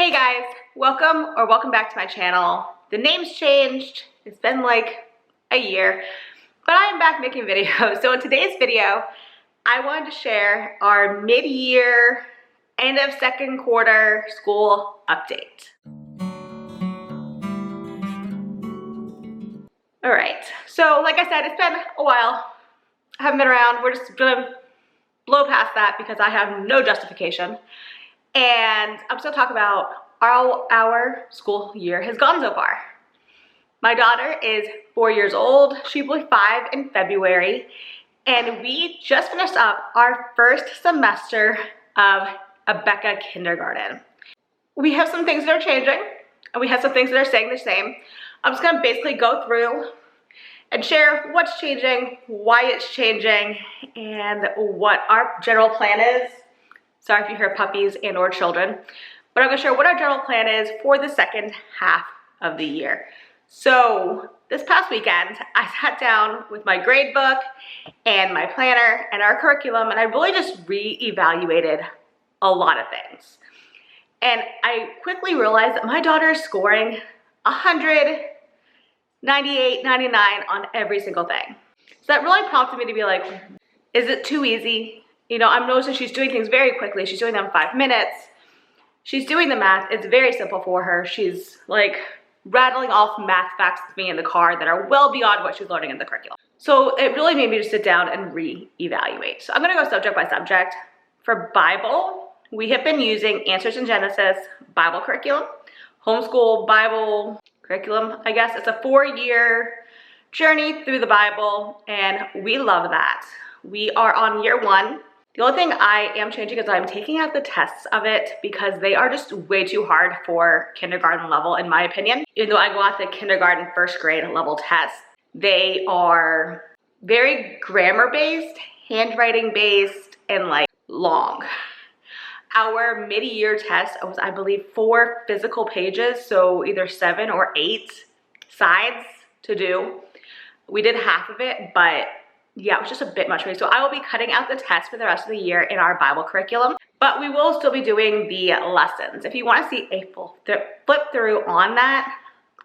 Hey guys, welcome back to my channel. The name's changed. It's been like a year, but I am back making videos. So in today's video, I wanted to share our mid-year, end of second quarter school update. All right, so like I said, it's been a while. I haven't been around. We're just gonna blow past that because I have no justification. And I'm still talking about how our school year has gone so far. My daughter is 4 years old. She will be 5 in February. And we just finished up our first semester of Abeka kindergarten. We have some things that are changing, and we have some things that are staying the same. I'm just gonna basically go through and share what's changing, why it's changing, and what our general plan is. Sorry if you hear puppies and or children, but I'm gonna share what our general plan is for the second half of the year. So this past weekend, I sat down with my grade book and my planner and our curriculum, and I really just re-evaluated a lot of things. And I quickly realized that my daughter is scoring 100, 98, 99 on every single thing. So that really prompted me to be like, is it too easy? You know, I'm noticing she's doing things very quickly. She's doing them in 5 minutes. She's doing the math. It's very simple for her. She's like rattling off math facts with me in the car that are well beyond what she's learning in the curriculum. So it really made me just sit down and re-evaluate. So I'm gonna go subject by subject. For Bible, we have been using Answers in Genesis Bible curriculum, Homeschool Bible curriculum, I guess. It's a 4-year journey through the Bible, and we love that. We are on year 1. The only thing I am changing is I'm taking out the tests of it because they are just way too hard for kindergarten level, in my opinion. Even though I go out the kindergarten first grade level tests, they are very grammar-based, handwriting-based, and like long. Our mid-year test was, I believe, 4 physical pages, so either 7 or 8 sides to do. We did half of it, but yeah, it was just a bit much for me. So I will be cutting out the test for the rest of the year in our Bible curriculum, but we will still be doing the lessons. If you want to see a full flip through on that,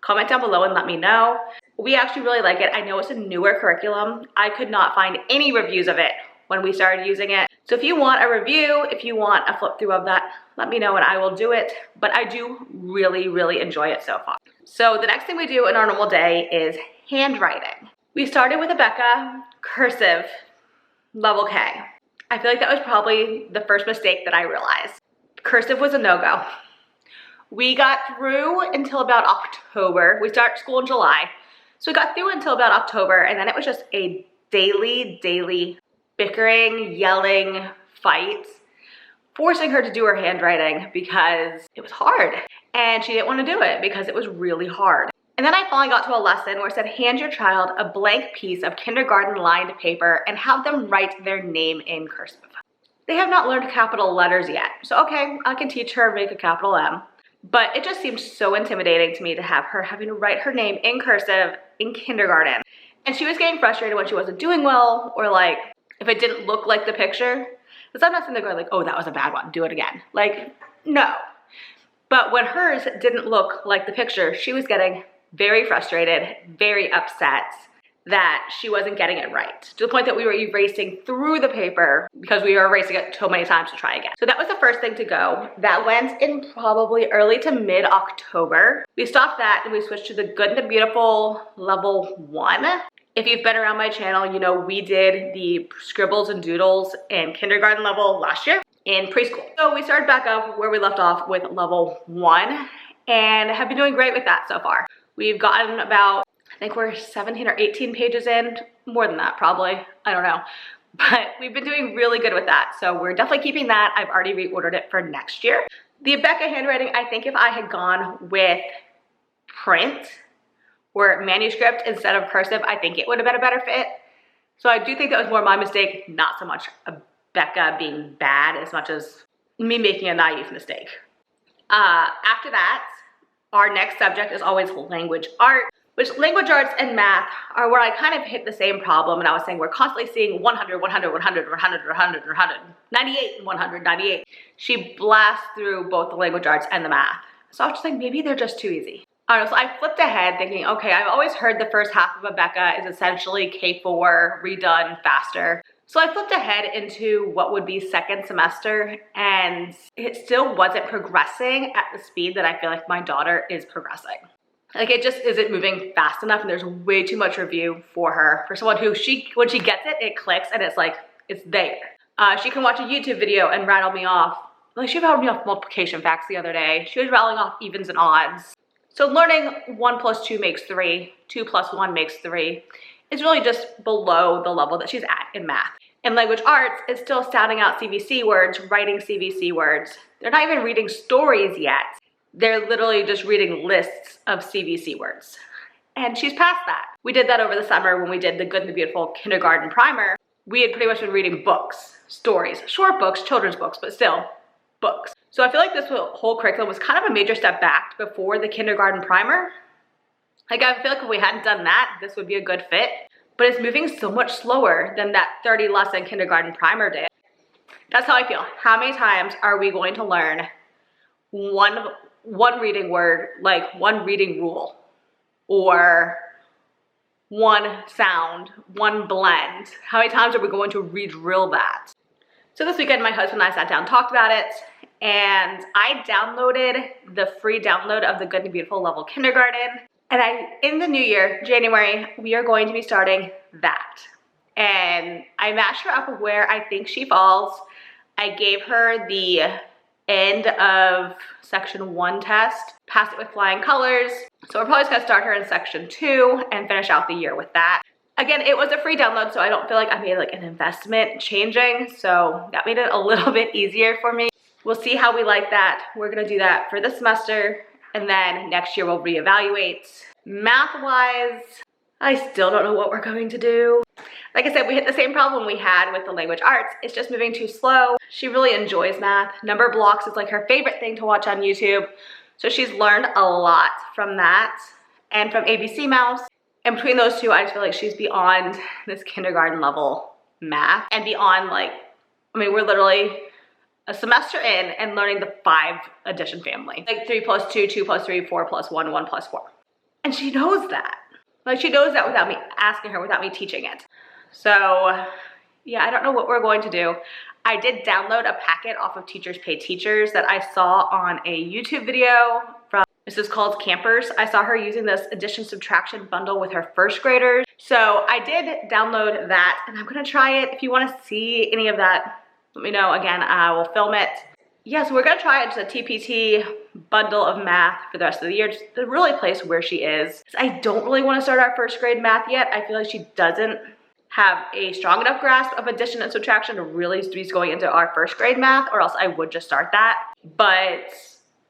comment down below and let me know. We actually really like it. I know it's a newer curriculum. I could not find any reviews of it when we started using it. So if you want a review, if you want a flip through of that, let me know and I will do it. But I do really, really enjoy it so far. So the next thing we do in our normal day is handwriting. We started with Abeka cursive level K. I feel like that was probably the first mistake that I realized. Cursive was a no-go. We got through until about October. We start school in July. So we got through until about October, and then it was just a daily bickering, yelling fight, forcing her to do her handwriting because it was hard. And she didn't want to do it because it was really hard. And then I finally got to a lesson where it said, hand your child a blank piece of kindergarten lined paper and have them write their name in cursive. They have not learned capital letters yet. So okay, I can teach her make a capital M, but it just seemed so intimidating to me to have her having to write her name in cursive in kindergarten. And she was getting frustrated when she wasn't doing well, or like if it didn't look like the picture. Because I'm not sitting there going like, oh, that was a bad one, do it again. Like, no. But when hers didn't look like the picture, she was getting very frustrated, very upset that she wasn't getting it right, to the point that we were erasing through the paper because we were erasing it so many times to try again. So that was the first thing to go. That went in probably early to mid-October. We stopped that and we switched to the Good and the Beautiful level 1. If you've been around my channel, you know we did the scribbles and doodles in kindergarten level last year in preschool. So we started back up where we left off with level 1 and have been doing great with that so far. We've gotten about, I think we're 17 or 18 pages in, more than that probably, I don't know. But we've been doing really good with that. So we're definitely keeping that. I've already reordered it for next year. The Abeka handwriting, I think if I had gone with print or manuscript instead of cursive, I think it would have been a better fit. So I do think that was more my mistake, not so much Abeka being bad as much as me making a naive mistake. After that, our next subject is always language art. which language arts and math are where I kind of hit the same problem. And I was saying we're constantly seeing 100, 100, 100, 100, 100, 100, 98, 100, 98. She blasts through both the language arts and the math. So I was just like, maybe they're just too easy. I don't know, so I flipped ahead thinking, okay, I've always heard the first half of Abeka is essentially K4 redone faster. So I flipped ahead into what would be second semester, and it still wasn't progressing at the speed that I feel like my daughter is progressing. Like, it just isn't moving fast enough, and there's way too much review for her. For someone who, when she gets it, it clicks and it's like, it's there. She can watch a YouTube video and rattle me off. Like, she rattled me off multiplication facts the other day. She was rattling off evens and odds. So learning 1 plus 2 makes 3, 2 plus 1 makes 3, is really just below the level that she's at in math. In language arts, it's still sounding out CVC words, writing CVC words. They're not even reading stories yet. They're literally just reading lists of CVC words. And she's past that. We did that over the summer when we did the Good and the Beautiful kindergarten primer. We had pretty much been reading books, stories, short books, children's books, but still books. So I feel like this whole curriculum was kind of a major step back before the kindergarten primer. Like, I feel like if we hadn't done that, this would be a good fit. But it's moving so much slower than that 30 lesson kindergarten primer did. That's how I feel. How many times are we going to learn one reading word, like one reading rule, or one sound, one blend? How many times are we going to re-drill that? So this weekend, my husband and I sat down, talked about it, and I downloaded the free download of the Good and Beautiful Level Kindergarten. And in the new year, January, we are going to be starting that. And I matched her up with where I think she falls. I gave her the end of section 1 test, passed it with flying colors. So we're probably just gonna start her in section 2 and finish out the year with that. Again, it was a free download, so I don't feel like I made like an investment changing. So that made it a little bit easier for me. We'll see how we like that. We're gonna do that for this semester, and then next year we'll reevaluate. Math-wise, I still don't know what we're going to do. Like I said, we hit the same problem we had with the language arts. It's just moving too slow. She really enjoys math. Number blocks is like her favorite thing to watch on YouTube. So she's learned a lot from that and from ABC Mouse. And between those two, I just feel like she's beyond this kindergarten level math and beyond, like, I mean, we're literally a semester in and learning the 5 addition family. Like 3 plus 2, 2 plus 3, 4 plus 1, 1 plus 4. And she knows that. Like, she knows that without me asking her, without me teaching it. So yeah, I don't know what we're going to do. I did download a packet off of Teachers Pay Teachers that I saw on a YouTube video from, this is called Campers. I saw her using this addition subtraction bundle with her first graders. So I did download that, and I'm gonna try it. If you wanna see any of that, let me know. Again, I will film it. Yeah, so we're gonna try it, just a TPT bundle of math for the rest of the year, just to really place where she is. I don't really wanna start our first grade math yet. I feel like she doesn't have a strong enough grasp of addition and subtraction to really be going into our first grade math, or else I would just start that. But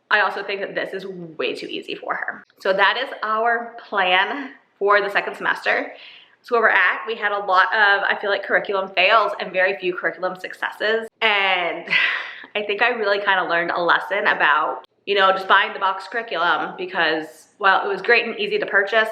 I also think that this is way too easy for her. So that is our plan for the second semester. So where we're at, we had a lot of, I feel like, curriculum fails and very few curriculum successes. And I think I really kind of learned a lesson about, you know, just buying the box curriculum, because while it was great and easy to purchase,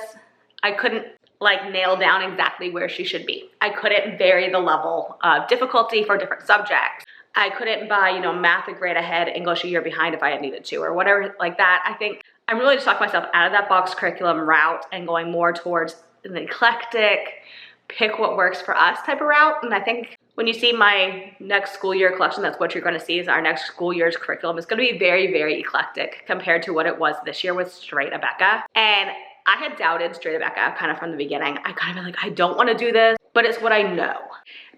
I couldn't like nail down exactly where she should be. I couldn't vary the level of difficulty for different subjects. I couldn't buy, you know, math a grade ahead, English a year behind if I had needed to, or whatever like that. I think I'm really just talking myself out of that box curriculum route and going more towards an eclectic, pick what works for us type of route. And I think when you see my next school year collection, that's what you're gonna see, is our next school year's curriculum is gonna be very, very eclectic compared to what it was this year with straight Abeka. And I had doubted straight Abeka kind of from the beginning. I kind of been like, I don't want to do this, but it's what I know.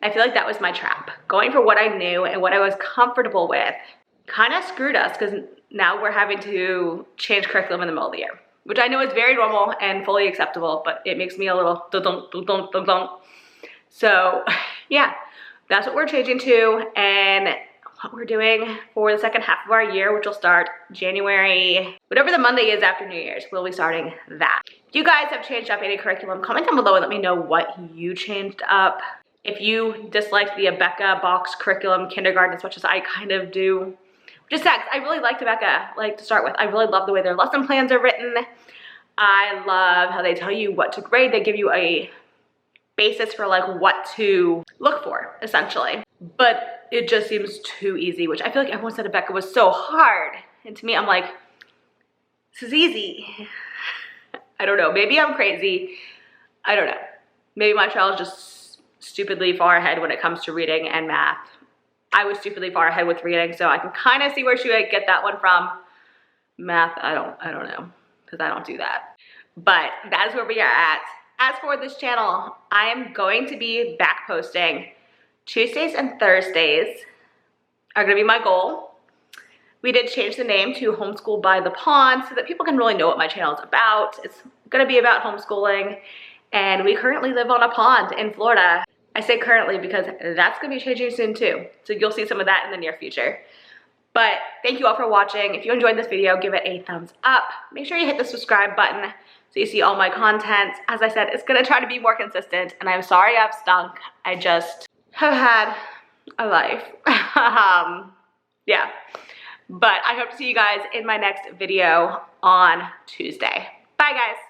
I feel like that was my trap. Going for what I knew and what I was comfortable with kind of screwed us, because now we're having to change curriculum in the middle of the year, which I know is very normal and fully acceptable, but it makes me a little dun-dun. So yeah, that's what we're changing to. And what we're doing for the second half of our year, which will start January, whatever the Monday is after New Year's, we'll be starting that. If you guys have changed up any curriculum, comment down below and let me know what you changed up. If you disliked the Abeka box curriculum kindergarten as much as I kind of do, just sad, I really liked Abeka, like, to start with. I really love the way their lesson plans are written. I love how they tell you what to grade. They give you a basis for like what to look for, essentially. But it just seems too easy, which I feel like everyone said Abeka was so hard. And to me, I'm like, this is easy. I don't know, maybe I'm crazy. I don't know. Maybe my child is just stupidly far ahead when it comes to reading and math. I was stupidly far ahead with reading, so I can kind of see where she would get that one from. Math, I don't know, because I don't do that. But that is where we are at. As for this channel, I am going to be back posting. Tuesdays and Thursdays are gonna be my goal. We did change the name to Homeschool by the Pond so that people can really know what my channel is about. It's gonna be about homeschooling, and we currently live on a pond in Florida. I say currently because that's gonna be changing soon too. So you'll see some of that in the near future. But thank you all for watching. If you enjoyed this video, give it a thumbs up. Make sure you hit the subscribe button so you see all my content. As I said, it's gonna try to be more consistent, and I'm sorry I've stunk. I just have had a life. Yeah. But I hope to see you guys in my next video on Tuesday. Bye guys.